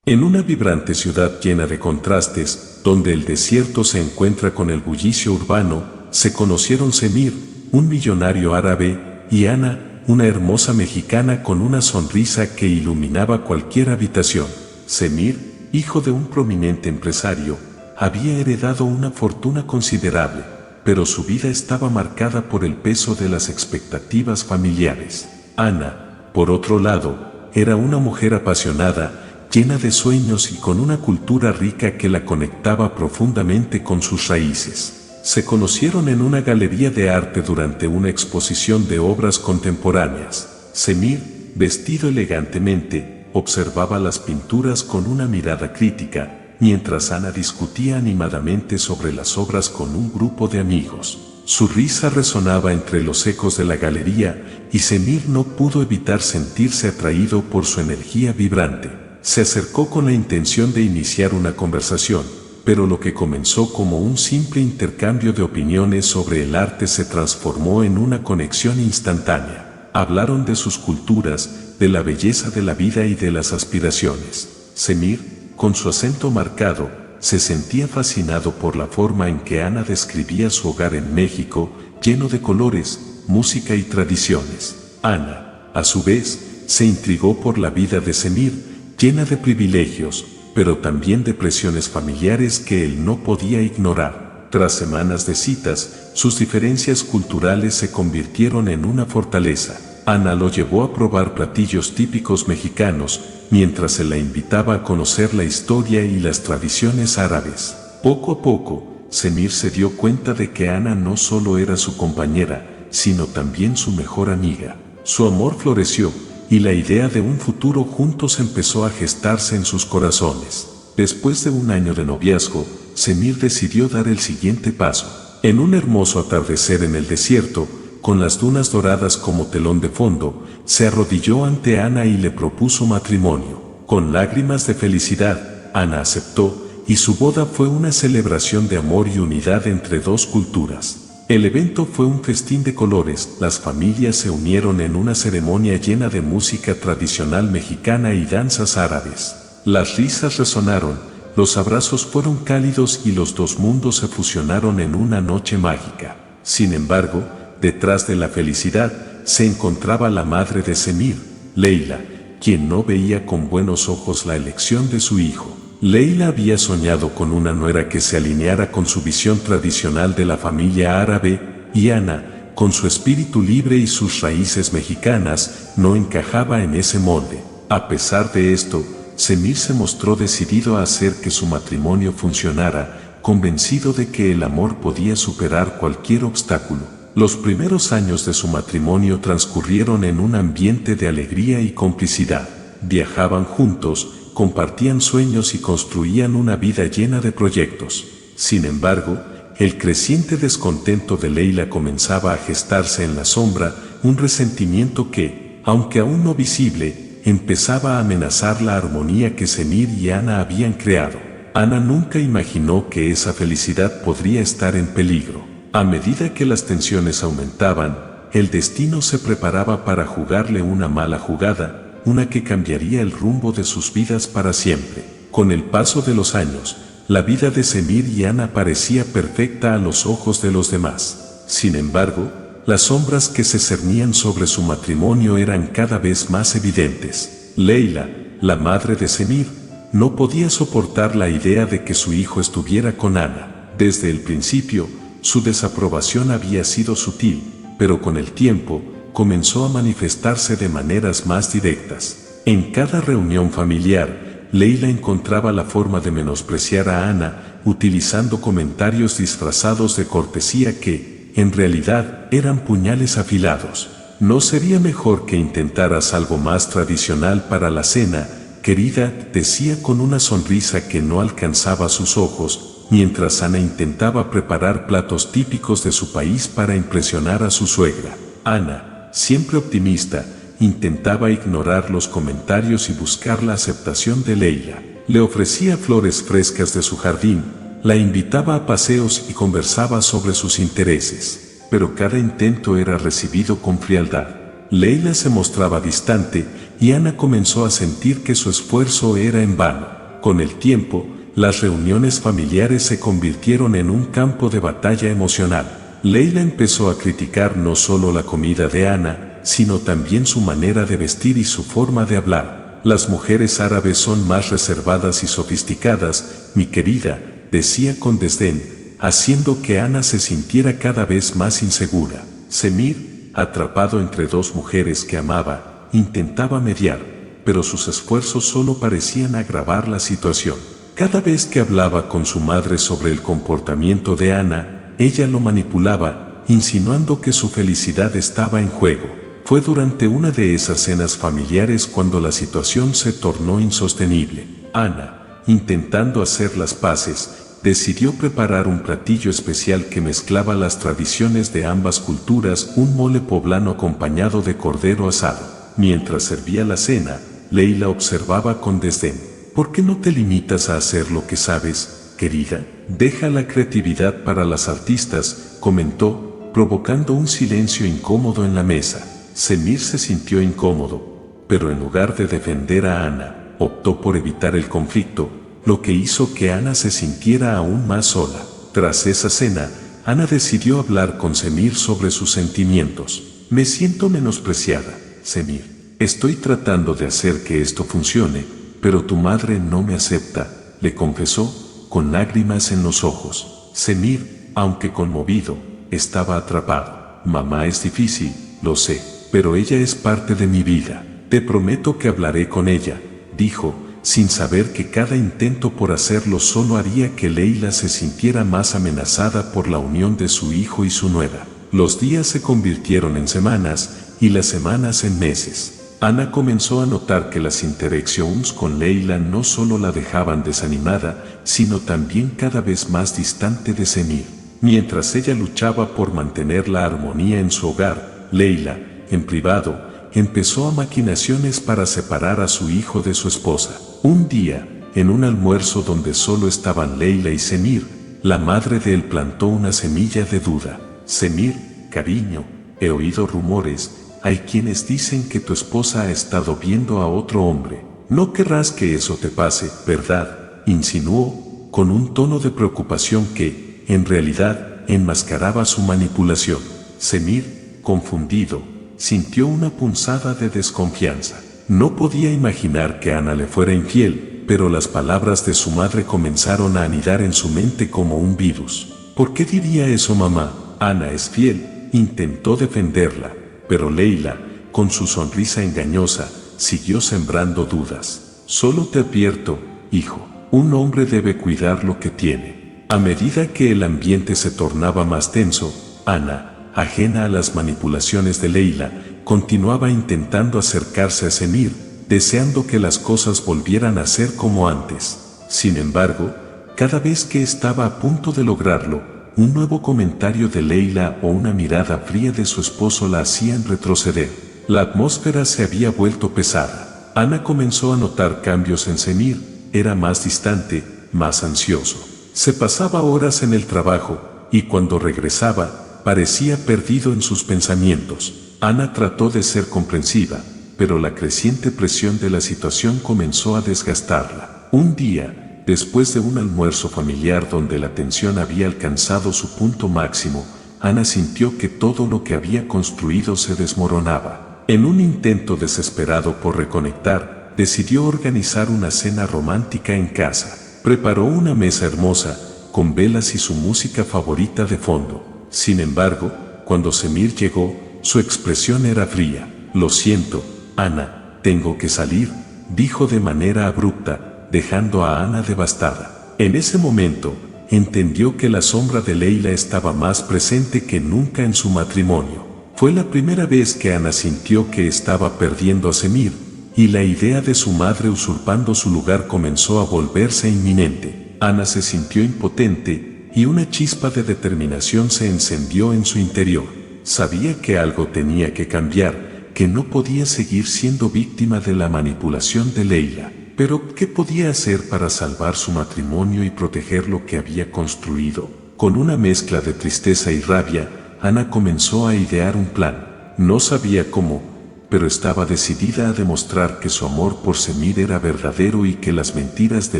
En una vibrante ciudad llena de contrastes, donde el desierto se encuentra con el bullicio urbano, se conocieron Semir, un millonario árabe, y Ana, una hermosa mexicana con una sonrisa que iluminaba cualquier habitación. Semir, hijo de un prominente empresario, había heredado una fortuna considerable, pero su vida estaba marcada por el peso de las expectativas familiares. Ana, por otro lado, era una mujer apasionada, llena de sueños y con una cultura rica que la conectaba profundamente con sus raíces. Se conocieron en una galería de arte durante una exposición de obras contemporáneas. Semir, vestido elegantemente, observaba las pinturas con una mirada crítica, mientras Ana discutía animadamente sobre las obras con un grupo de amigos. Su risa resonaba entre los ecos de la galería y Semir no pudo evitar sentirse atraído por su energía vibrante. Se acercó con la intención de iniciar una conversación, pero lo que comenzó como un simple intercambio de opiniones sobre el arte se transformó en una conexión instantánea. Hablaron de sus culturas, de la belleza de la vida y de las aspiraciones. Semir, con su acento marcado, se sentía fascinado por la forma en que Ana describía su hogar en México, lleno de colores, música y tradiciones. Ana, a su vez, se intrigó por la vida de Semir, llena de privilegios, pero también de presiones familiares que él no podía ignorar. Tras semanas de citas, sus diferencias culturales se convirtieron en una fortaleza. Ana lo llevó a probar platillos típicos mexicanos, mientras se la invitaba a conocer la historia y las tradiciones árabes. Poco a poco, Semir se dio cuenta de que Ana no solo era su compañera, sino también su mejor amiga. Su amor floreció, y la idea de un futuro juntos empezó a gestarse en sus corazones. Después de un año de noviazgo, Semir decidió dar el siguiente paso. En un hermoso atardecer en el desierto, con las dunas doradas como telón de fondo, se arrodilló ante Ana y le propuso matrimonio. Con lágrimas de felicidad, Ana aceptó, y su boda fue una celebración de amor y unidad entre dos culturas. El evento fue un festín de colores, las familias se unieron en una ceremonia llena de música tradicional mexicana y danzas árabes. Las risas resonaron, los abrazos fueron cálidos y los dos mundos se fusionaron en una noche mágica. Sin embargo, detrás de la felicidad, se encontraba la madre de Semir, Leila, quien no veía con buenos ojos la elección de su hijo. Leila había soñado con una nuera que se alineara con su visión tradicional de la familia árabe, y Ana, con su espíritu libre y sus raíces mexicanas, no encajaba en ese molde. A pesar de esto, Semir se mostró decidido a hacer que su matrimonio funcionara, convencido de que el amor podía superar cualquier obstáculo. Los primeros años de su matrimonio transcurrieron en un ambiente de alegría y complicidad. Viajaban juntos, compartían sueños y construían una vida llena de proyectos. Sin embargo, el creciente descontento de Leila comenzaba a gestarse en la sombra, un resentimiento que, aunque aún no visible, empezaba a amenazar la armonía que Semir y Ana habían creado. Ana nunca imaginó que esa felicidad podría estar en peligro. A medida que las tensiones aumentaban, el destino se preparaba para jugarle una mala jugada, una que cambiaría el rumbo de sus vidas para siempre. Con el paso de los años, la vida de Semir y Ana parecía perfecta a los ojos de los demás. Sin embargo, las sombras que se cernían sobre su matrimonio eran cada vez más evidentes. Leila, la madre de Semir, no podía soportar la idea de que su hijo estuviera con Ana. Desde el principio, su desaprobación había sido sutil, pero con el tiempo, comenzó a manifestarse de maneras más directas. En cada reunión familiar, Leila encontraba la forma de menospreciar a Ana, utilizando comentarios disfrazados de cortesía que, en realidad, eran puñales afilados. ¿No sería mejor que intentaras algo más tradicional para la cena, querida?, decía con una sonrisa que no alcanzaba sus ojos, mientras Ana intentaba preparar platos típicos de su país para impresionar a su suegra. Ana, siempre optimista, intentaba ignorar los comentarios y buscar la aceptación de Leila. Le ofrecía flores frescas de su jardín, la invitaba a paseos y conversaba sobre sus intereses, pero cada intento era recibido con frialdad. Leila se mostraba distante, y Ana comenzó a sentir que su esfuerzo era en vano. Con el tiempo, las reuniones familiares se convirtieron en un campo de batalla emocional. Leila empezó a criticar no solo la comida de Ana, sino también su manera de vestir y su forma de hablar. Las mujeres árabes son más reservadas y sofisticadas, mi querida, decía con desdén, haciendo que Ana se sintiera cada vez más insegura. Semir, atrapado entre dos mujeres que amaba, intentaba mediar, pero sus esfuerzos solo parecían agravar la situación. Cada vez que hablaba con su madre sobre el comportamiento de Ana, ella lo manipulaba, insinuando que su felicidad estaba en juego. Fue durante una de esas cenas familiares cuando la situación se tornó insostenible. Ana, intentando hacer las paces, decidió preparar un platillo especial que mezclaba las tradiciones de ambas culturas, un mole poblano acompañado de cordero asado. Mientras servía la cena, Leila observaba con desdén. ¿Por qué no te limitas a hacer lo que sabes, querida? Deja la creatividad para las artistas, comentó, provocando un silencio incómodo en la mesa. Semir se sintió incómodo, pero en lugar de defender a Ana, optó por evitar el conflicto, lo que hizo que Ana se sintiera aún más sola. Tras esa cena, Ana decidió hablar con Semir sobre sus sentimientos. Me siento menospreciada, Semir. Estoy tratando de hacer que esto funcione, pero tu madre no me acepta, le confesó, con lágrimas en los ojos. Semir, aunque conmovido, estaba atrapado. Mamá es difícil, lo sé, pero ella es parte de mi vida. Te prometo que hablaré con ella, dijo, sin saber que cada intento por hacerlo solo haría que Leila se sintiera más amenazada por la unión de su hijo y su nuera. Los días se convirtieron en semanas, y las semanas en meses. Ana comenzó a notar que las interacciones con Leila no solo la dejaban desanimada, sino también cada vez más distante de Semir. Mientras ella luchaba por mantener la armonía en su hogar, Leila, en privado, empezó a maquinaciones para separar a su hijo de su esposa. Un día, en un almuerzo donde solo estaban Leila y Semir, la madre de él plantó una semilla de duda. Semir, cariño, he oído rumores, hay quienes dicen que tu esposa ha estado viendo a otro hombre. No querrás que eso te pase, ¿verdad? Insinuó, con un tono de preocupación que, en realidad, enmascaraba su manipulación. Semir, confundido, sintió una punzada de desconfianza. No podía imaginar que Ana le fuera infiel, pero las palabras de su madre comenzaron a anidar en su mente como un virus. ¿Por qué diría eso, mamá? Ana es fiel, intentó defenderla, pero Leila, con su sonrisa engañosa, siguió sembrando dudas. Solo te advierto, hijo, un hombre debe cuidar lo que tiene. A medida que el ambiente se tornaba más tenso, Ana, ajena a las manipulaciones de Leila, continuaba intentando acercarse a Semir, deseando que las cosas volvieran a ser como antes. Sin embargo, cada vez que estaba a punto de lograrlo, un nuevo comentario de Leila o una mirada fría de su esposo la hacían retroceder. La atmósfera se había vuelto pesada. Ana comenzó a notar cambios en Semir, era más distante, más ansioso. Se pasaba horas en el trabajo, y cuando regresaba, parecía perdido en sus pensamientos. Ana trató de ser comprensiva, pero la creciente presión de la situación comenzó a desgastarla. Un día, después de un almuerzo familiar donde la tensión había alcanzado su punto máximo, Ana sintió que todo lo que había construido se desmoronaba. En un intento desesperado por reconectar, decidió organizar una cena romántica en casa. Preparó una mesa hermosa, con velas y su música favorita de fondo. Sin embargo, cuando Semir llegó, su expresión era fría. Lo siento, Ana, tengo que salir, dijo de manera abrupta, dejando a Ana devastada. En ese momento, entendió que la sombra de Leila estaba más presente que nunca en su matrimonio. Fue la primera vez que Ana sintió que estaba perdiendo a Semir, y la idea de su madre usurpando su lugar comenzó a volverse inminente. Ana se sintió impotente, y una chispa de determinación se encendió en su interior. Sabía que algo tenía que cambiar, que no podía seguir siendo víctima de la manipulación de Leila. Pero, ¿qué podía hacer para salvar su matrimonio y proteger lo que había construido? Con una mezcla de tristeza y rabia, Ana comenzó a idear un plan. No sabía cómo, pero estaba decidida a demostrar que su amor por Semir era verdadero y que las mentiras de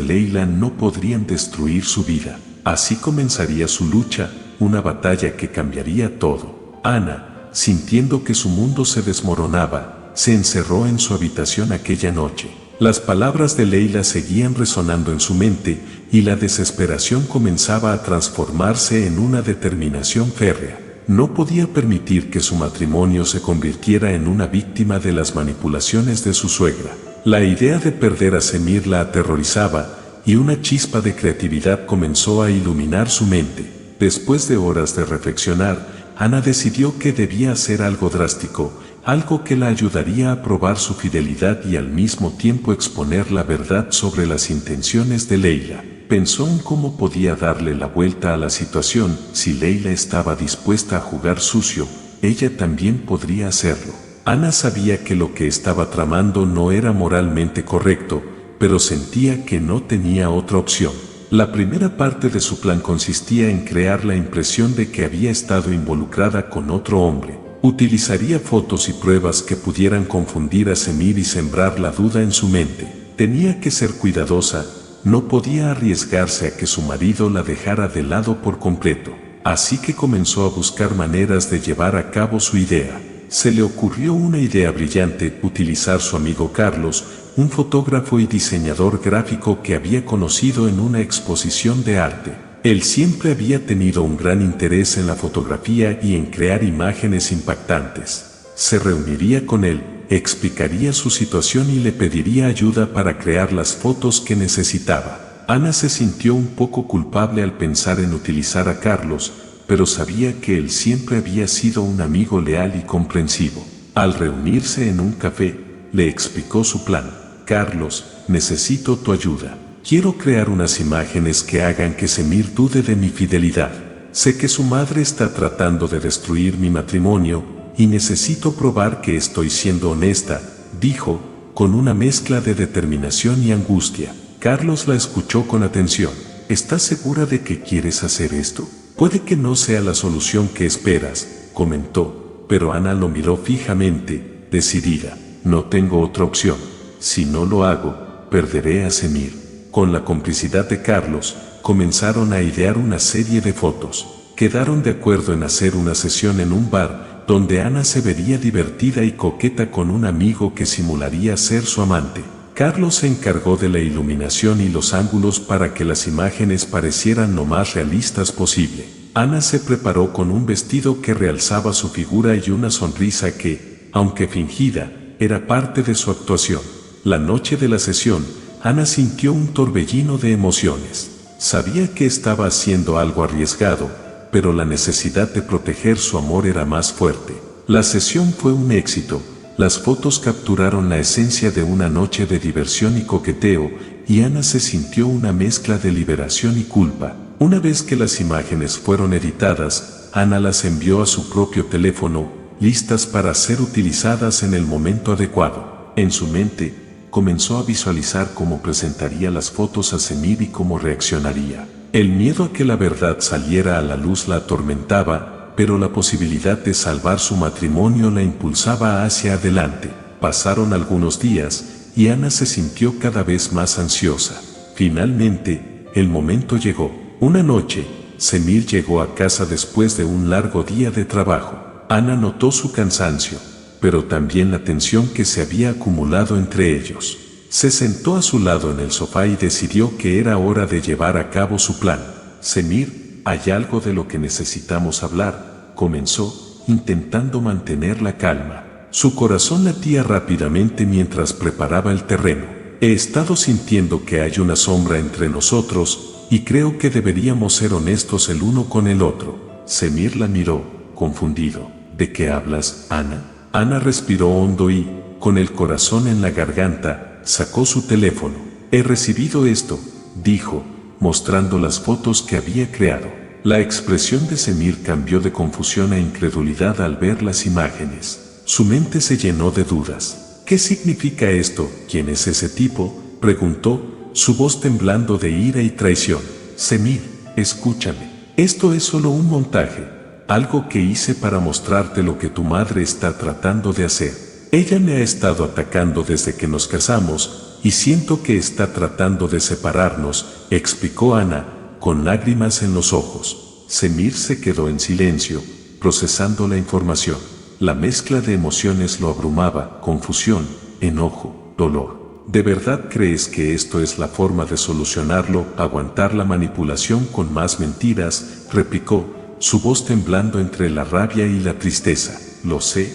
Leila no podrían destruir su vida. Así comenzaría su lucha, una batalla que cambiaría todo. Ana, sintiendo que su mundo se desmoronaba, se encerró en su habitación aquella noche. Las palabras de Leila seguían resonando en su mente y la desesperación comenzaba a transformarse en una determinación férrea. No podía permitir que su matrimonio se convirtiera en una víctima de las manipulaciones de su suegra. La idea de perder a Semir la aterrorizaba y una chispa de creatividad comenzó a iluminar su mente. Después de horas de reflexionar, Ana decidió que debía hacer algo drástico, algo que la ayudaría a probar su fidelidad y al mismo tiempo exponer la verdad sobre las intenciones de Leila. Pensó en cómo podía darle la vuelta a la situación. Si Leila estaba dispuesta a jugar sucio, ella también podría hacerlo. Ana sabía que lo que estaba tramando no era moralmente correcto, pero sentía que no tenía otra opción. La primera parte de su plan consistía en crear la impresión de que había estado involucrada con otro hombre. Utilizaría fotos y pruebas que pudieran confundir a Semir y sembrar la duda en su mente. Tenía que ser cuidadosa. No podía arriesgarse a que su marido la dejara de lado por completo. Así que comenzó a buscar maneras de llevar a cabo su idea. Se le ocurrió una idea brillante: utilizar su amigo Carlos, un fotógrafo y diseñador gráfico que había conocido en una exposición de arte. Él siempre había tenido un gran interés en la fotografía y en crear imágenes impactantes. Se reuniría con él, explicaría su situación y le pediría ayuda para crear las fotos que necesitaba. Ana se sintió un poco culpable al pensar en utilizar a Carlos, pero sabía que él siempre había sido un amigo leal y comprensivo. Al reunirse en un café, le explicó su plan. Carlos, necesito tu ayuda. Quiero crear unas imágenes que hagan que Semir dude de mi fidelidad. Sé que su madre está tratando de destruir mi matrimonio y necesito probar que estoy siendo honesta, dijo, con una mezcla de determinación y angustia. Carlos la escuchó con atención. ¿Estás segura de que quieres hacer esto? Puede que no sea la solución que esperas, comentó, pero Ana lo miró fijamente, decidida. No tengo otra opción. Si no lo hago, perderé a Semir. Con la complicidad de Carlos, comenzaron a idear una serie de fotos. Quedaron de acuerdo en hacer una sesión en un bar, donde Ana se vería divertida y coqueta con un amigo que simularía ser su amante. Carlos se encargó de la iluminación y los ángulos para que las imágenes parecieran lo más realistas posible. Ana se preparó con un vestido que realzaba su figura y una sonrisa que, aunque fingida, era parte de su actuación. La noche de la sesión, Ana sintió un torbellino de emociones. Sabía que estaba haciendo algo arriesgado, pero la necesidad de proteger su amor era más fuerte. La sesión fue un éxito. Las fotos capturaron la esencia de una noche de diversión y coqueteo, y Ana se sintió una mezcla de liberación y culpa. Una vez que las imágenes fueron editadas, Ana las envió a su propio teléfono, listas para ser utilizadas en el momento adecuado. En su mente, comenzó a visualizar cómo presentaría las fotos a Semir y cómo reaccionaría. El miedo a que la verdad saliera a la luz la atormentaba, pero la posibilidad de salvar su matrimonio la impulsaba hacia adelante. Pasaron algunos días, y Ana se sintió cada vez más ansiosa. Finalmente, el momento llegó. Una noche, Semir llegó a casa después de un largo día de trabajo. Ana notó su cansancio, pero también la tensión que se había acumulado entre ellos. Se sentó a su lado en el sofá y decidió que era hora de llevar a cabo su plan. Semir, hay algo de lo que necesitamos hablar, comenzó, intentando mantener la calma. Su corazón latía rápidamente mientras preparaba el terreno. He estado sintiendo que hay una sombra entre nosotros, y creo que deberíamos ser honestos el uno con el otro. Semir la miró, confundido. ¿De qué hablas, Ana? Ana respiró hondo y, con el corazón en la garganta, sacó su teléfono. He recibido esto, dijo, mostrando las fotos que había creado. La expresión de Semir cambió de confusión a incredulidad al ver las imágenes. Su mente se llenó de dudas. ¿Qué significa esto? ¿Quién es ese tipo?, preguntó, su voz temblando de ira y traición. Semir, escúchame. Esto es solo un montaje, algo que hice para mostrarte lo que tu madre está tratando de hacer. Ella me ha estado atacando desde que nos casamos, y siento que está tratando de separarnos, explicó Ana, con lágrimas en los ojos. Semir se quedó en silencio, procesando la información. La mezcla de emociones lo abrumaba: confusión, enojo, dolor. ¿De verdad crees que esto es la forma de solucionarlo? Aguantar la manipulación con más mentiras, replicó, su voz temblando entre la rabia y la tristeza. Lo sé,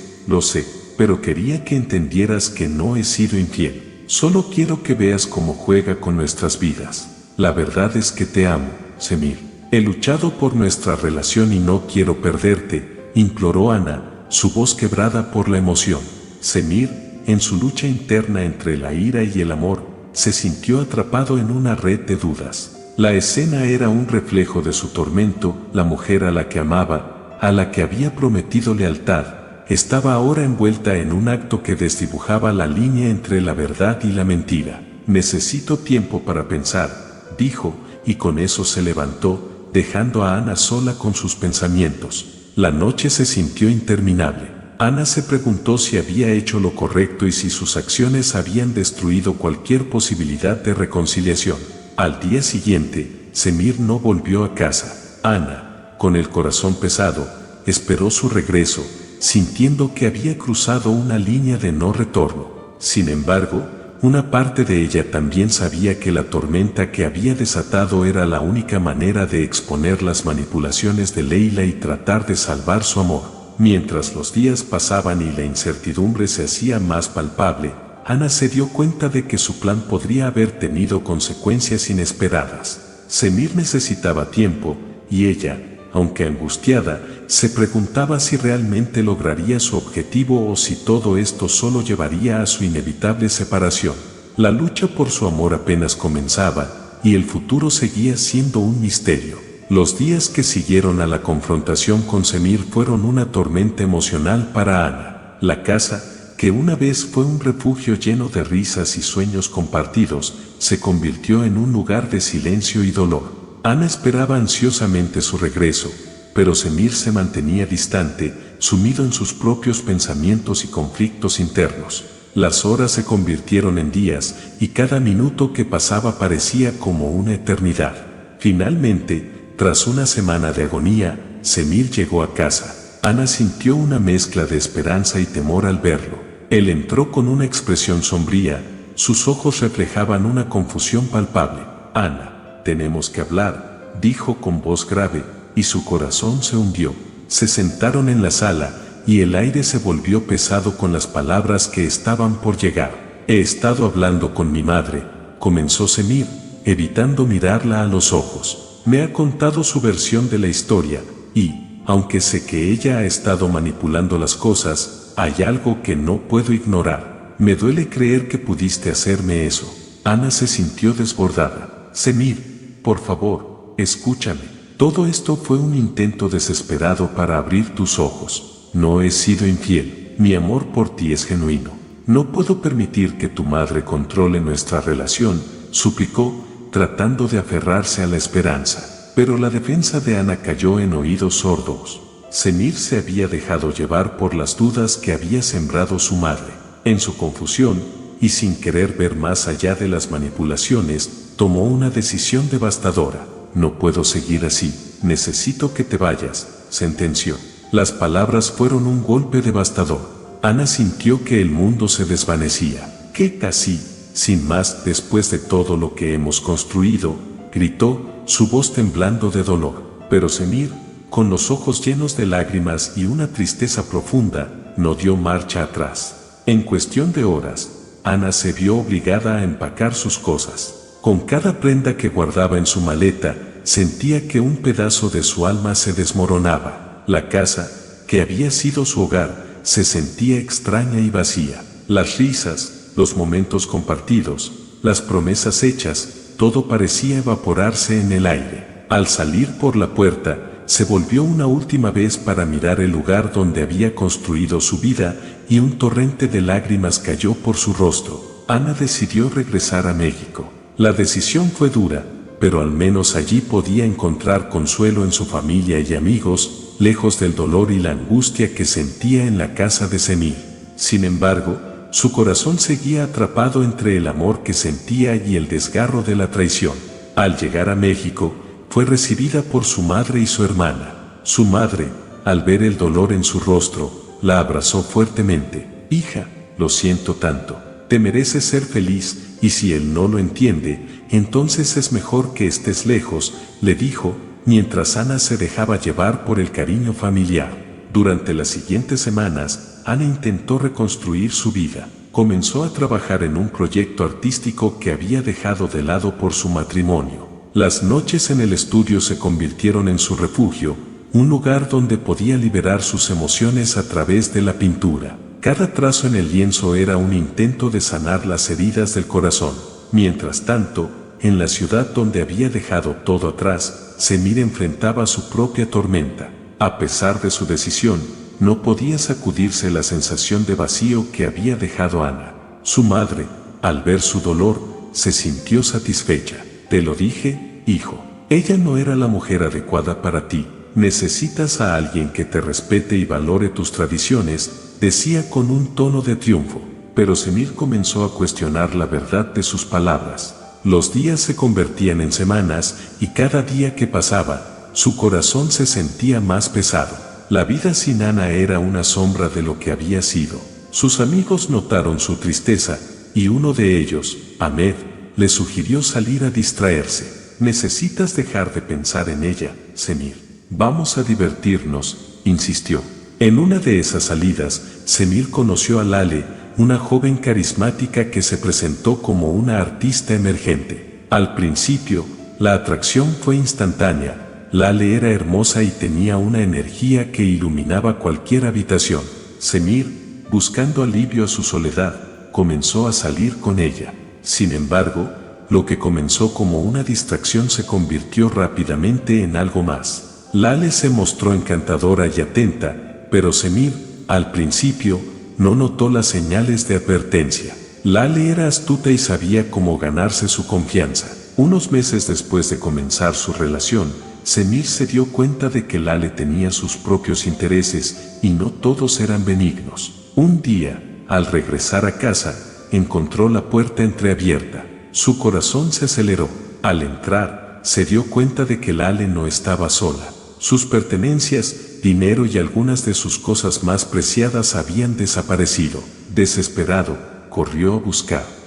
pero quería que entendieras que no he sido infiel. Solo quiero que veas cómo juega con nuestras vidas. La verdad es que te amo, Semir. He luchado por nuestra relación y no quiero perderte, imploró Ana, su voz quebrada por la emoción. Semir, en su lucha interna entre la ira y el amor, se sintió atrapado en una red de dudas. La escena era un reflejo de su tormento. La mujer a la que amaba, a la que había prometido lealtad, estaba ahora envuelta en un acto que desdibujaba la línea entre la verdad y la mentira. Necesito tiempo para pensar, dijo, y con eso se levantó, dejando a Ana sola con sus pensamientos. La noche se sintió interminable. Ana se preguntó si había hecho lo correcto y si sus acciones habían destruido cualquier posibilidad de reconciliación. Al día siguiente, Semir no volvió a casa. Ana, con el corazón pesado, esperó su regreso, sintiendo que había cruzado una línea de no retorno. Sin embargo, una parte de ella también sabía que la tormenta que había desatado era la única manera de exponer las manipulaciones de Leila y tratar de salvar su amor. Mientras los días pasaban y la incertidumbre se hacía más palpable, Ana se dio cuenta de que su plan podría haber tenido consecuencias inesperadas. Semir necesitaba tiempo, y ella, aunque angustiada, se preguntaba si realmente lograría su objetivo o si todo esto solo llevaría a su inevitable separación. La lucha por su amor apenas comenzaba, y el futuro seguía siendo un misterio. Los días que siguieron a la confrontación con Semir fueron una tormenta emocional para Ana. La casa, que una vez fue un refugio lleno de risas y sueños compartidos, se convirtió en un lugar de silencio y dolor. Ana esperaba ansiosamente su regreso, pero Semir se mantenía distante, sumido en sus propios pensamientos y conflictos internos. Las horas se convirtieron en días, y cada minuto que pasaba parecía como una eternidad. Finalmente, tras una semana de agonía, Semir llegó a casa. Ana sintió una mezcla de esperanza y temor al verlo. Él entró con una expresión sombría, sus ojos reflejaban una confusión palpable. Ana, tenemos que hablar, dijo con voz grave, y su corazón se hundió. Se sentaron en la sala, y el aire se volvió pesado con las palabras que estaban por llegar. He estado hablando con mi madre, comenzó Semir, evitando mirarla a los ojos. Me ha contado su versión de la historia, y, aunque sé que ella ha estado manipulando las cosas, hay algo que no puedo ignorar. Me duele creer que pudiste hacerme eso. Ana se sintió desbordada. Semir, por favor, escúchame. Todo esto fue un intento desesperado para abrir tus ojos. No he sido infiel. Mi amor por ti es genuino. No puedo permitir que tu madre controle nuestra relación, suplicó, tratando de aferrarse a la esperanza. Pero la defensa de Ana cayó en oídos sordos. Semir se había dejado llevar por las dudas que había sembrado su madre. En su confusión, y sin querer ver más allá de las manipulaciones, tomó una decisión devastadora. No puedo seguir así, necesito que te vayas, sentenció. Las palabras fueron un golpe devastador. Ana sintió que el mundo se desvanecía. ¿Qué casi? Sin más, después de todo lo que hemos construido, gritó, su voz temblando de dolor. Pero Semir, con los ojos llenos de lágrimas y una tristeza profunda, no dio marcha atrás. En cuestión de horas, Ana se vio obligada a empacar sus cosas. Con cada prenda que guardaba en su maleta, sentía que un pedazo de su alma se desmoronaba. La casa, que había sido su hogar, se sentía extraña y vacía. Las risas, los momentos compartidos, las promesas hechas, todo parecía evaporarse en el aire. Al salir por la puerta, se volvió una última vez para mirar el lugar donde había construido su vida, y un torrente de lágrimas cayó por su rostro. Ana decidió regresar a México. La decisión fue dura, pero al menos allí podía encontrar consuelo en su familia y amigos, lejos del dolor y la angustia que sentía en la casa de Semir. Sin embargo, su corazón seguía atrapado entre el amor que sentía y el desgarro de la traición. Al llegar a México, fue recibida por su madre y su hermana. Su madre, al ver el dolor en su rostro, la abrazó fuertemente. «Hija, lo siento tanto. Te mereces ser feliz, y si él no lo entiende, entonces es mejor que estés lejos», le dijo, mientras Ana se dejaba llevar por el cariño familiar. Durante las siguientes semanas, Ana intentó reconstruir su vida. Comenzó a trabajar en un proyecto artístico que había dejado de lado por su matrimonio. Las noches en el estudio se convirtieron en su refugio, un lugar donde podía liberar sus emociones a través de la pintura. Cada trazo en el lienzo era un intento de sanar las heridas del corazón. Mientras tanto, en la ciudad donde había dejado todo atrás, Semir enfrentaba su propia tormenta. A pesar de su decisión, no podía sacudirse la sensación de vacío que había dejado Ana. Su madre, al ver su dolor, se sintió satisfecha. «Te lo dije, hijo. Ella no era la mujer adecuada para ti. Necesitas a alguien que te respete y valore tus tradiciones», decía con un tono de triunfo. Pero Semir comenzó a cuestionar la verdad de sus palabras. Los días se convertían en semanas y cada día que pasaba, su corazón se sentía más pesado. La vida sin Ana era una sombra de lo que había sido. Sus amigos notaron su tristeza, y uno de ellos, Ahmed, le sugirió salir a distraerse. «Necesitas dejar de pensar en ella, Semir. Vamos a divertirnos», insistió. En una de esas salidas, Semir conoció a Lale, una joven carismática que se presentó como una artista emergente. Al principio, la atracción fue instantánea. Lale era hermosa y tenía una energía que iluminaba cualquier habitación. Semir, buscando alivio a su soledad, comenzó a salir con ella. Sin embargo, lo que comenzó como una distracción se convirtió rápidamente en algo más. Lale se mostró encantadora y atenta, pero Semir, al principio, no notó las señales de advertencia. Lale era astuta y sabía cómo ganarse su confianza. Unos meses después de comenzar su relación, Semir se dio cuenta de que Lale tenía sus propios intereses y no todos eran benignos. Un día, al regresar a casa, encontró la puerta entreabierta. Su corazón se aceleró. Al entrar, se dio cuenta de que Lale no estaba sola. Sus pertenencias, dinero y algunas de sus cosas más preciadas habían desaparecido. Desesperado, corrió a buscar